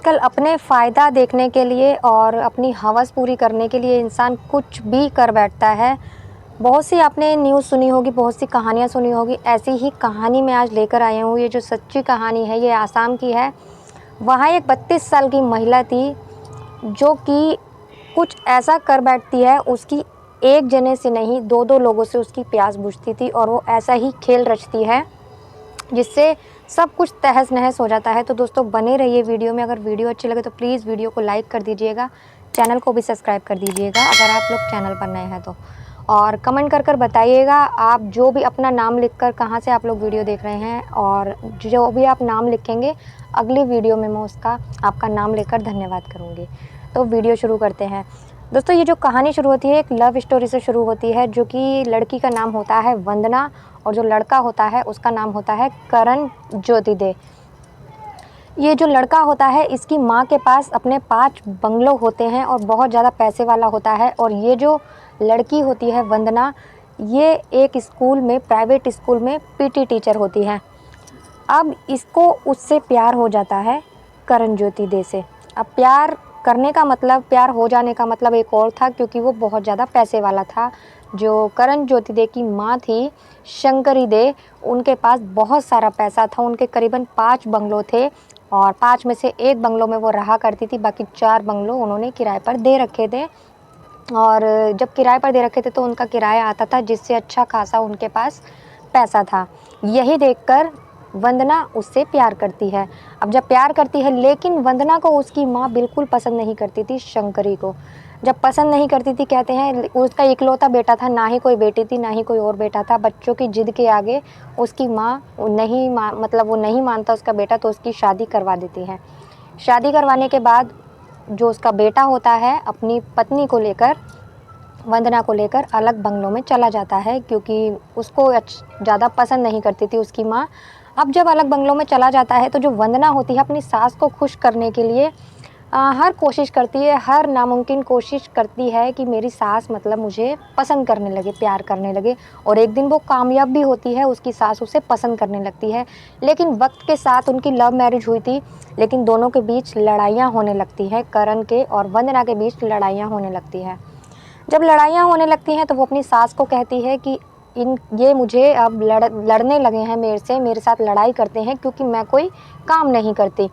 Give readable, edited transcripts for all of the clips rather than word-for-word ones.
आजकल अपने फ़ायदा देखने के लिए और अपनी हवस पूरी करने के लिए इंसान कुछ भी कर बैठता है। बहुत सी आपने न्यूज़ सुनी होगी, बहुत सी कहानियाँ सुनी होगी। ऐसी ही कहानी मैं आज लेकर आई हूँ। ये जो सच्ची कहानी है ये आसाम की है। वहाँ एक 32 साल की महिला थी जो कि कुछ ऐसा कर बैठती है, उसकी एक जने से नहीं 2-2 लोगों से उसकी प्यास बुझती थी और वो ऐसा ही खेल रचती है जिससे सब कुछ तहस-नहस हो जाता है। तो दोस्तों बने रहिए वीडियो में। अगर वीडियो अच्छी लगे तो प्लीज़ वीडियो को लाइक कर दीजिएगा, चैनल को भी सब्सक्राइब कर दीजिएगा अगर आप लोग चैनल पर नए हैं तो। और कमेंट कर बताइएगा आप जो भी अपना नाम लिखकर कहाँ से आप लोग वीडियो देख रहे हैं, और जो भी आप नाम लिखेंगे अगली वीडियो में मैं उसका आपका नाम लेकर धन्यवाद करूँगी। तो वीडियो शुरू करते हैं। दोस्तों ये जो कहानी शुरू होती है एक लव स्टोरी से शुरू होती है, जो कि लड़की का नाम होता है वंदना और जो लड़का होता है उसका नाम होता है करण ज्योति दे। ये जो लड़का होता है इसकी माँ के पास अपने 5 बंगलो होते हैं और बहुत ज़्यादा पैसे वाला होता है। और ये जो लड़की होती है वंदना, ये एक स्कूल में, प्राइवेट स्कूल में पीटी टीचर होती है। अब इसको उससे प्यार हो जाता है करण ज्योति दे से। अब प्यार करने का मतलब, प्यार हो जाने का मतलब एक और था, क्योंकि वो बहुत ज़्यादा पैसे वाला था। जो करण ज्योति दे की माँ थी शंकरी दे, उनके पास बहुत सारा पैसा था। उनके करीबन 5 बंगलो थे और 5 में से 1 बंगलो में वो रहा करती थी, बाकी 4 बंगलो उन्होंने किराए पर दे रखे थे। और जब किराए पर दे रखे थे तो उनका किराया आता था, जिससे अच्छा खासा उनके पास पैसा था। यही देखकर वंदना उससे प्यार करती है। अब जब प्यार करती है, लेकिन वंदना को उसकी माँ बिल्कुल पसंद नहीं करती थी शंकरी को। जब पसंद नहीं करती थी, कहते हैं उसका इकलौता बेटा था, ना ही कोई बेटी थी ना ही कोई और बेटा था। बच्चों की जिद के आगे उसकी माँ नहीं मतलब वो नहीं मानता उसका बेटा, तो उसकी शादी करवा देती है। शादी करवाने के बाद जो उसका बेटा होता है अपनी पत्नी को लेकर, वंदना को लेकर अलग बंगलों में चला जाता है, क्योंकि उसको ज़्यादा पसंद नहीं करती थी उसकी माँ। अब जब अलग बंगलों में चला जाता है तो जो वंदना होती है अपनी सास को खुश करने के लिए हर कोशिश करती है, हर नामुमकिन कोशिश करती है कि मेरी सास मतलब मुझे पसंद करने लगे, प्यार करने लगे। और एक दिन वो कामयाब भी होती है, उसकी सास उसे पसंद करने लगती है। लेकिन वक्त के साथ उनकी लव मैरिज हुई थी, लेकिन दोनों के बीच लड़ाइयाँ होने लगती हैं। करण के और वंदना के बीच लड़ाइयाँ होने लगती है। जब लड़ाइयाँ होने लगती हैं तो वो अपनी सास को कहती है कि ये मुझे अब लड़ने लगे हैं मेरे से, मेरे साथ लड़ाई करते हैं क्योंकि मैं कोई काम नहीं करती।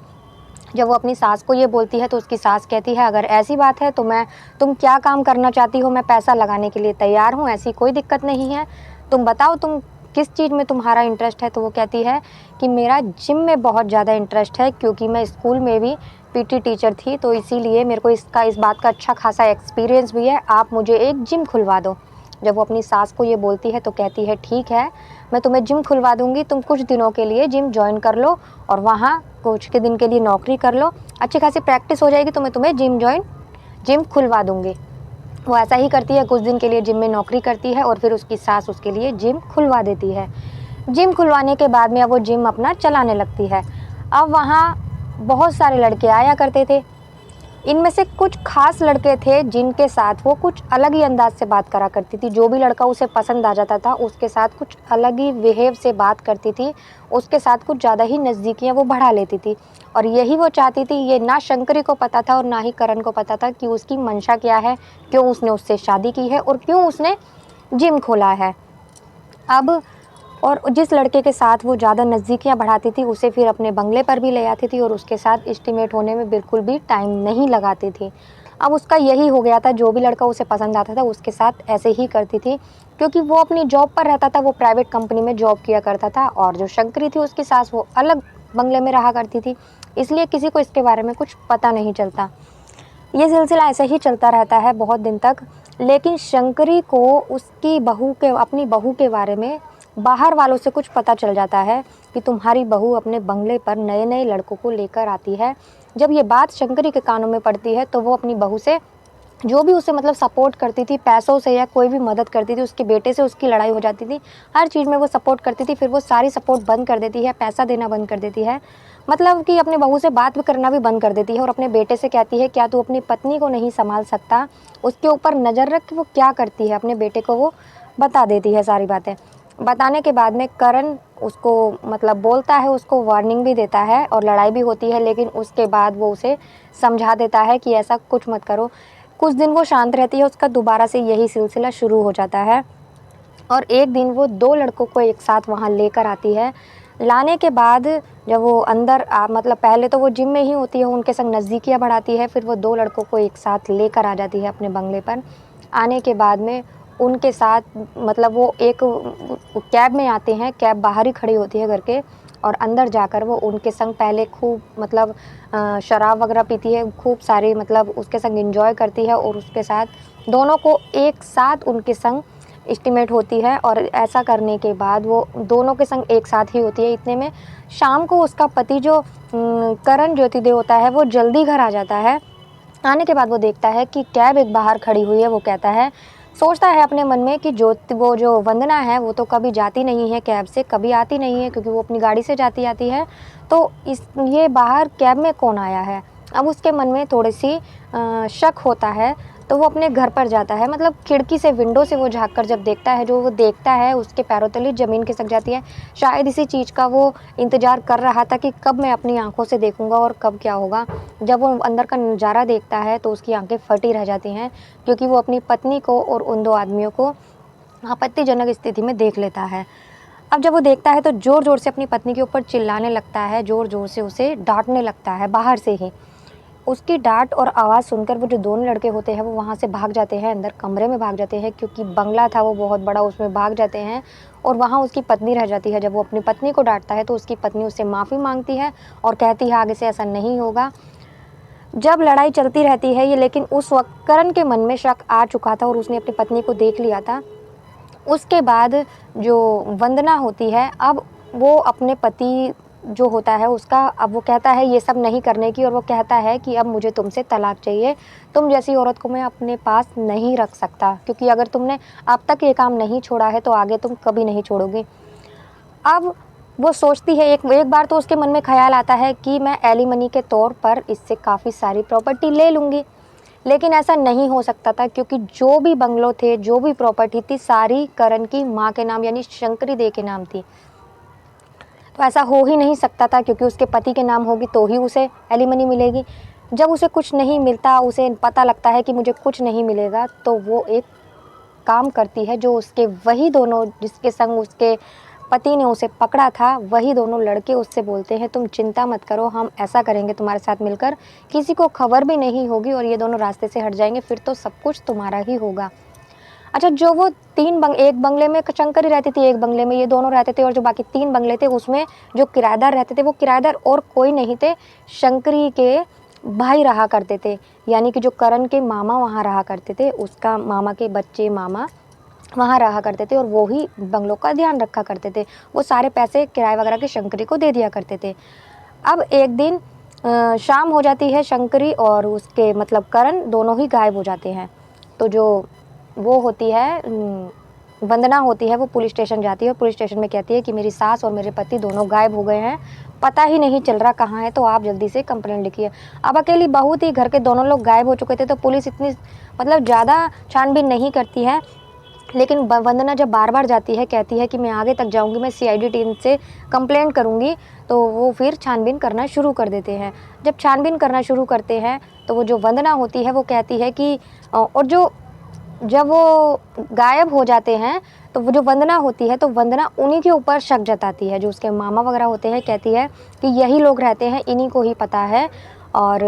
जब वो अपनी सास को ये बोलती है तो उसकी सास कहती है, अगर ऐसी बात है तो तुम क्या काम करना चाहती हो, मैं पैसा लगाने के लिए तैयार हूँ, ऐसी कोई दिक्कत नहीं है। तुम बताओ तुम किस चीज़ में तुम्हारा इंटरेस्ट है। तो वो कहती है कि मेरा जिम में बहुत ज़्यादा इंटरेस्ट है, क्योंकि मैं स्कूल में भी पीटी टीचर थी, तो इसीलिए मेरे को इस बात का अच्छा खासा एक्सपीरियंस भी है। आप मुझे एक जिम खुलवा दो। जब वो अपनी सास को ये बोलती है तो कहती है, ठीक है, मैं तुम्हें जिम खुलवा दूँगी, तुम कुछ दिनों के लिए जिम जॉइन कर लो और वहाँ कुछ के दिन के लिए नौकरी कर लो, अच्छी खासी प्रैक्टिस हो जाएगी तो मैं तुम्हें जिम खुलवा दूँगी। वो ऐसा ही करती है, कुछ दिन के लिए जिम में नौकरी करती है और फिर उसकी सास उसके लिए जिम खुलवा देती है। जिम खुलवाने के बाद में अब वो जिम अपना चलाने लगती है। अब वहाँ बहुत सारे लड़के आया करते थे। इनमें से कुछ खास लड़के थे जिनके साथ वो कुछ अलग ही अंदाज से बात करा करती थी। जो भी लड़का उसे पसंद आ जाता था उसके साथ कुछ अलग ही बिहेव से बात करती थी, उसके साथ कुछ ज़्यादा ही नज़दीकियाँ वो बढ़ा लेती थी। और यही वो चाहती थी। ये ना शंकरी को पता था और ना ही करण को पता था कि उसकी मंशा क्या है, क्यों उसने उससे शादी की है और क्यों उसने जिम खोला है। अब और जिस लड़के के साथ वो ज़्यादा नज़दीकियाँ बढ़ाती थी उसे फिर अपने बंगले पर भी ले आती थी और उसके साथ एस्टीमेट होने में बिल्कुल भी टाइम नहीं लगाती थी। अब उसका यही हो गया था, जो भी लड़का उसे पसंद आता था उसके साथ ऐसे ही करती थी, क्योंकि वो अपनी जॉब पर रहता था, वो प्राइवेट कंपनी में जॉब किया करता था। और जो शंकरी थी उसकी सास, वो अलग बंगले में रहा करती थी, इसलिए किसी को इसके बारे में कुछ पता नहीं चलता। ये सिलसिला ऐसे ही चलता रहता है बहुत दिन तक। लेकिन शंकरी को अपनी बहू के बारे में बाहर वालों से कुछ पता चल जाता है कि तुम्हारी बहू अपने बंगले पर नए नए लड़कों को लेकर आती है। जब ये बात शंकरी के कानों में पड़ती है तो वो अपनी बहू से, जो भी उसे मतलब सपोर्ट करती थी पैसों से या कोई भी मदद करती थी, उसके बेटे से उसकी लड़ाई हो जाती थी, हर चीज़ में वो सपोर्ट करती थी, फिर वो सारी सपोर्ट बंद कर देती है, पैसा देना बंद कर देती है। मतलब कि अपने बहू से बात भी करना भी बंद कर देती है और अपने बेटे से कहती है, क्या तू अपनी पत्नी को नहीं संभाल सकता, उसके ऊपर नज़र रख कि वो क्या करती है। अपने बेटे को वो बता देती है सारी बातें। बताने के बाद में करण उसको मतलब बोलता है, उसको वार्निंग भी देता है और लड़ाई भी होती है, लेकिन उसके बाद वो उसे समझा देता है कि ऐसा कुछ मत करो। कुछ दिन वो शांत रहती है, उसका दोबारा से यही सिलसिला शुरू हो जाता है और एक दिन वो 2 लड़कों को एक साथ वहाँ लेकर आती है। लाने के बाद जब वो अंदर मतलब पहले तो वो जिम में ही होती है, उनके संग नज़दीकियाँ बढ़ाती है, फिर वो 2 लड़कों को एक साथ लेकर आ जाती है अपने बंगले पर। आने के बाद में उनके साथ मतलब वो एक कैब में आते हैं, कैब बाहर ही खड़ी होती है घर के और अंदर जाकर वो उनके संग पहले खूब मतलब शराब वगैरह पीती है, खूब सारी मतलब उसके संग एंजॉय करती है और उसके साथ दोनों को एक साथ उनके संग एस्टिमेट होती है और ऐसा करने के बाद वो दोनों के संग एक साथ ही होती है। इतने में शाम को उसका पति जो करण ज्योतिदेव होता है वो जल्दी घर आ जाता है। आने के बाद वो देखता है कि कैब एक बाहर खड़ी हुई है। वो कहता है, सोचता है अपने मन में कि वो जो वंदना है वो तो कभी जाती नहीं है कैब से, कभी आती नहीं है क्योंकि वो अपनी गाड़ी से जाती आती है, तो ये बाहर कैब में कौन आया है। अब उसके मन में थोड़ी सी शक होता है, तो वो अपने घर पर जाता है, मतलब खिड़की से विंडो से वो झाँक कर जब देखता है, जो वो देखता है उसके पैरों तले ज़मीन खिसक जाती है। शायद इसी चीज़ का वो इंतज़ार कर रहा था कि कब मैं अपनी आँखों से देखूँगा और कब क्या होगा। जब वो अंदर का नज़ारा देखता है तो उसकी आँखें फटी रह जाती हैं, क्योंकि वो अपनी पत्नी को और उन 2 आदमियों को आपत्तिजनक स्थिति में देख लेता है। अब जब वो देखता है तो ज़ोर-ज़ोर से अपनी पत्नी के ऊपर चिल्लाने लगता है, ज़ोर-ज़ोर से उसे डाँटने लगता है बाहर से ही। उसकी डाँट और आवाज़ सुनकर वो जो दोनों लड़के होते हैं वो वहाँ से भाग जाते हैं, अंदर कमरे में भाग जाते हैं, क्योंकि बंगला था वो बहुत बड़ा, उसमें भाग जाते हैं और वहाँ उसकी पत्नी रह जाती है। जब वो अपनी पत्नी को डाँटता है तो उसकी पत्नी उससे माफ़ी माँगती है और कहती है आगे से ऐसा नहीं होगा। जब लड़ाई चलती रहती है ये, लेकिन उस वक़्त करण के मन में शक आ चुका था और उसने अपनी पत्नी को देख लिया था। उसके बाद जो वंदना होती है, अब वो अपने पति जो होता है उसका, अब वो कहता है ये सब नहीं करने की और वो कहता है कि अब मुझे तुमसे तलाक चाहिए। तुम जैसी औरत को मैं अपने पास नहीं रख सकता, क्योंकि अगर तुमने अब तक ये काम नहीं छोड़ा है तो आगे तुम कभी नहीं छोड़ोगी। अब वो सोचती है, एक एक बार तो उसके मन में ख़्याल आता है कि मैं एलिमनी के तौर पर इससे काफ़ी सारी प्रॉपर्टी ले लूँगी। लेकिन ऐसा नहीं हो सकता था, क्योंकि जो भी बंगलो थे, जो भी प्रॉपर्टी थी, सारी करण की माँ के नाम यानी शंकरी देवी के नाम थी। तो ऐसा हो ही नहीं सकता था, क्योंकि उसके पति के नाम होगी तो ही उसे एलिमनी मिलेगी। जब उसे कुछ नहीं मिलता, उसे पता लगता है कि मुझे कुछ नहीं मिलेगा, तो वो एक काम करती है, जो उसके वही दोनों जिसके संग उसके पति ने उसे पकड़ा था, वही दोनों लड़के उससे बोलते हैं, तुम चिंता मत करो, हम ऐसा करेंगे तुम्हारे साथ मिलकर, किसी को खबर भी नहीं होगी और ये दोनों रास्ते से हट जाएंगे, फिर तो सब कुछ तुम्हारा ही होगा। अच्छा, जो वो एक बंगले में शंकरी रहती थी, एक बंगले में ये दोनों रहते थे और जो बाकी 3 बंगले थे उसमें जो किराएदार रहते थे वो किराएदार और कोई नहीं थे, शंकरी के भाई रहा करते थे। यानी कि जो करण के मामा वहाँ रहा करते थे, उसका मामा के बच्चे मामा वहाँ रहा करते थे और वो ही बंगलों का ध्यान रखा करते थे। वो सारे पैसे किराए वगैरह के शंकरी को दे दिया करते थे। अब एक दिन शाम हो जाती है, शंकरी और उसके मतलब करण दोनों ही गायब हो जाते हैं। तो जो वो होती है वंदना होती है, वो पुलिस स्टेशन जाती है और पुलिस स्टेशन में कहती है कि मेरी सास और मेरे पति दोनों गायब हो गए हैं, पता ही नहीं चल रहा कहाँ है, तो आप जल्दी से कंप्लेंट लिखिए। अब अकेली बहू थी, घर के दोनों लोग गायब हो चुके थे, तो पुलिस इतनी मतलब ज़्यादा छानबीन नहीं करती है। लेकिन वंदना जब बार-बार जाती है, कहती है कि मैं आगे तक जाऊँगी, मैं सीआईडी टीम से कंप्लेंट करूँगी, तो वो फिर छानबीन करना शुरू कर देते हैं। जब छानबीन करना शुरू करते हैं, तो वो जो वंदना होती है वो कहती है कि और जब वो गायब हो जाते हैं, तो वो जो वंदना होती है, तो वंदना उन्हीं के ऊपर शक जताती है, जो उसके मामा वगैरह होते हैं, कहती है कि यही लोग रहते हैं, इन्हीं को ही पता है। और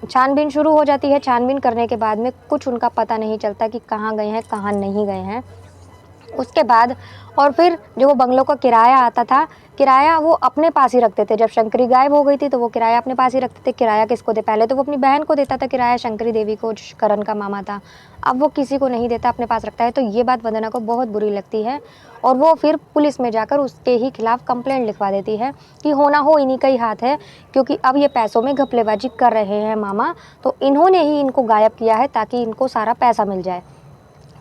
छानबीन शुरू हो जाती है। छानबीन करने के बाद में कुछ उनका पता नहीं चलता कि कहाँ गए हैं, कहाँ नहीं गए हैं। उसके बाद और फिर जो वो बंगलों का किराया आता था, किराया वो अपने पास ही रखते थे। जब शंकरी गायब हो गई थी तो वो किराया अपने पास ही रखते थे। किराया किसको दे, पहले तो वो अपनी बहन को देता था किराया, शंकरी देवी को, जो करण का मामा था। अब वो किसी को नहीं देता, अपने पास रखता है। तो ये बात वंदना को बहुत बुरी लगती है और वो फिर पुलिस में जाकर उसके ही खिलाफ कंप्लेंट लिखवा देती है कि होना हो इन्हीं का ही हाथ है, क्योंकि अब ये पैसों में घपलेबाजी कर रहे हैं मामा, तो इन्होंने ही इनको गायब किया है ताकि इनको सारा पैसा मिल जाए।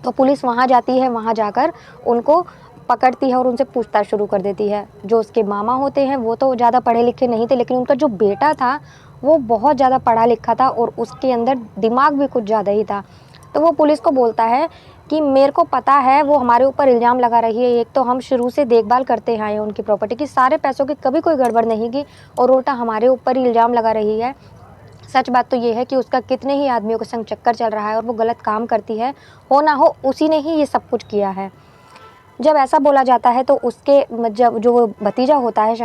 तो पुलिस वहाँ जाती है, वहाँ जाकर उनको पकड़ती है और उनसे पूछताछ शुरू कर देती है। जो उसके मामा होते हैं वो तो ज़्यादा पढ़े लिखे नहीं थे, लेकिन उनका जो बेटा था वो बहुत ज़्यादा पढ़ा लिखा था और उसके अंदर दिमाग भी कुछ ज़्यादा ही था। तो वो पुलिस को बोलता है कि मेरे को पता है वो हमारे ऊपर इल्ज़ाम लगा रही है। एक तो हम शुरू से देखभाल करते आए हैं उनकी प्रॉपर्टी की, सारे पैसों की कभी कोई गड़बड़ नहीं की, और उल्टा हमारे ऊपर ही इल्ज़ाम लगा रही है। सच बात तो ये है कि उसका कितने ही आदमियों के संग चक्कर चल रहा है और वो गलत काम करती है, हो ना हो उसी ने ही ये सब कुछ किया है। जब ऐसा बोला जाता है तो उसके जब जो भतीजा होता है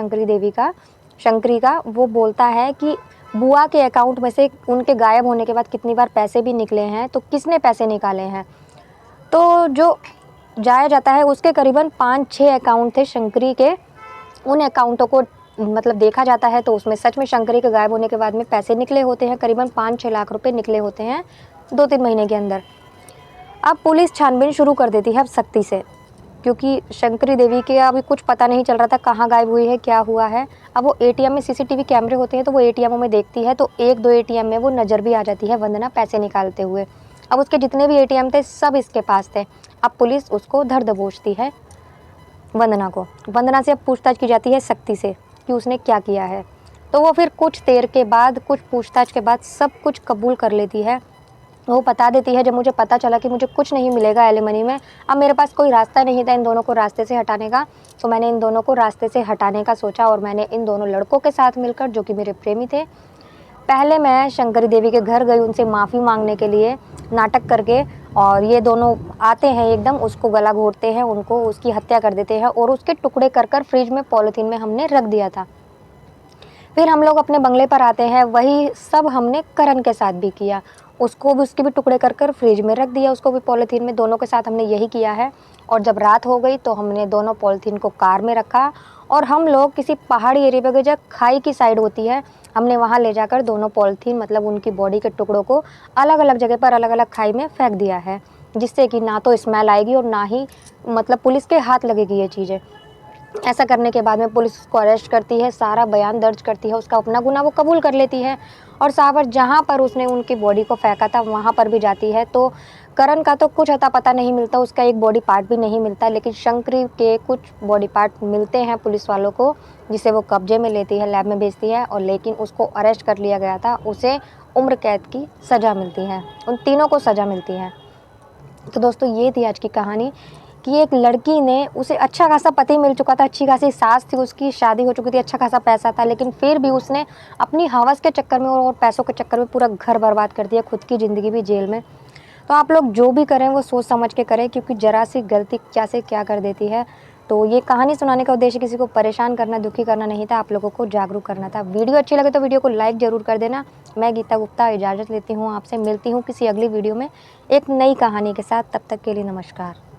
शंकरी का, वो बोलता है कि बुआ के अकाउंट में से उनके गायब होने के बाद कितनी बार पैसे भी निकले हैं, तो किसने पैसे निकाले हैं। तो जो जाया जाता है उसके करीबन 5-6 अकाउंट थे शंकरी के। उन अकाउंटों को मतलब देखा जाता है तो उसमें सच में शंकरी के गायब होने के बाद में पैसे निकले होते हैं, करीबन 5-6 लाख रुपए निकले होते हैं 2-3 महीने के अंदर। अब पुलिस छानबीन शुरू कर देती है अब सख्ती से, क्योंकि शंकरी देवी के अभी कुछ पता नहीं चल रहा था कहाँ गायब हुई है, क्या हुआ है। अब वो एटीएम में सीसीटीवी कैमरे होते हैं तो वो एटीएमों में देखती है, तो 1-2 एटीएम में वो नज़र भी आ जाती है वंदना पैसे निकालते हुए। अब उसके जितने भी एटीएम थे सब इसके पास थे। अब पुलिस उसको धर दबोचती है वंदना से अब पूछताछ की जाती है सख्ती से कि उसने क्या किया है। तो वो फिर कुछ देर के बाद, कुछ पूछताछ के बाद सब कुछ कबूल कर लेती है। वो बता देती है, जब मुझे पता चला कि मुझे कुछ नहीं मिलेगा एलिमनी में, अब मेरे पास कोई रास्ता नहीं था इन दोनों को रास्ते से हटाने का, तो मैंने इन दोनों को रास्ते से हटाने का सोचा और मैंने इन दोनों लड़कों के साथ मिलकर, जो कि मेरे प्रेमी थे, पहले मैं शंकरी देवी के घर गई उनसे माफ़ी मांगने के लिए नाटक करके, और ये दोनों आते हैं एकदम उसको गला घोंटते हैं, उनको उसकी हत्या कर देते हैं और उसके टुकड़े कर कर फ्रिज में पॉलीथीन में हमने रख दिया था। फिर हम लोग अपने बंगले पर आते हैं, वही सब हमने करण के साथ भी किया, उसको भी उसके भी टुकड़े कर कर फ्रिज में रख दिया, उसको भी पॉलीथीन में, दोनों के साथ हमने यही किया है। और जब रात हो गई तो हमने दोनों पॉलीथीन को कार में रखा और हम लोग किसी पहाड़ी एरिया पे गए, जहाँ खाई की साइड होती है, हमने वहाँ ले जाकर दोनों पॉलीथीन मतलब उनकी बॉडी के टुकड़ों को अलग अलग जगह पर अलग अलग खाई में फेंक दिया है, जिससे कि ना तो स्मेल आएगी और ना ही मतलब पुलिस के हाथ लगेगी ये चीज़ें। ऐसा करने के बाद में पुलिस उसको अरेस्ट करती है, सारा बयान दर्ज करती है, उसका अपना गुनाह वो कबूल कर लेती है और सावर जहाँ पर उसने उनकी बॉडी को फेंका था वहाँ पर भी जाती है। तो करण का तो कुछ अता पता नहीं मिलता, उसका एक बॉडी पार्ट भी नहीं मिलता, लेकिन शंकरी के कुछ बॉडी पार्ट मिलते हैं पुलिस वालों को, जिसे वो कब्जे में लेती है, लैब में भेजती है, और लेकिन उसको अरेस्ट कर लिया गया था, उसे उम्र कैद की सज़ा मिलती है, उन तीनों को सज़ा मिलती है। तो दोस्तों ये थी आज की कहानी कि एक लड़की ने, उसे अच्छा खासा पति मिल चुका था, अच्छी खासी सास थी, उसकी शादी हो चुकी थी, अच्छा खासा पैसा था, लेकिन फिर भी उसने अपनी हवस के चक्कर में और पैसों के चक्कर में पूरा घर बर्बाद कर दिया, खुद की ज़िंदगी भी जेल में। तो आप लोग जो भी करें वो सोच समझ के करें, क्योंकि ज़रा सी गलती क्या से क्या कर देती है। तो ये कहानी सुनाने का उद्देश्य किसी को परेशान करना, दुखी करना नहीं था, आप लोगों को जागरूक करना था। वीडियो अच्छी लगे तो वीडियो को लाइक ज़रूर कर देना। मैं गीता गुप्ता इजाज़त लेती हूँ आपसे, मिलती हूँ किसी अगली वीडियो में एक नई कहानी के साथ। तब तक के लिए नमस्कार।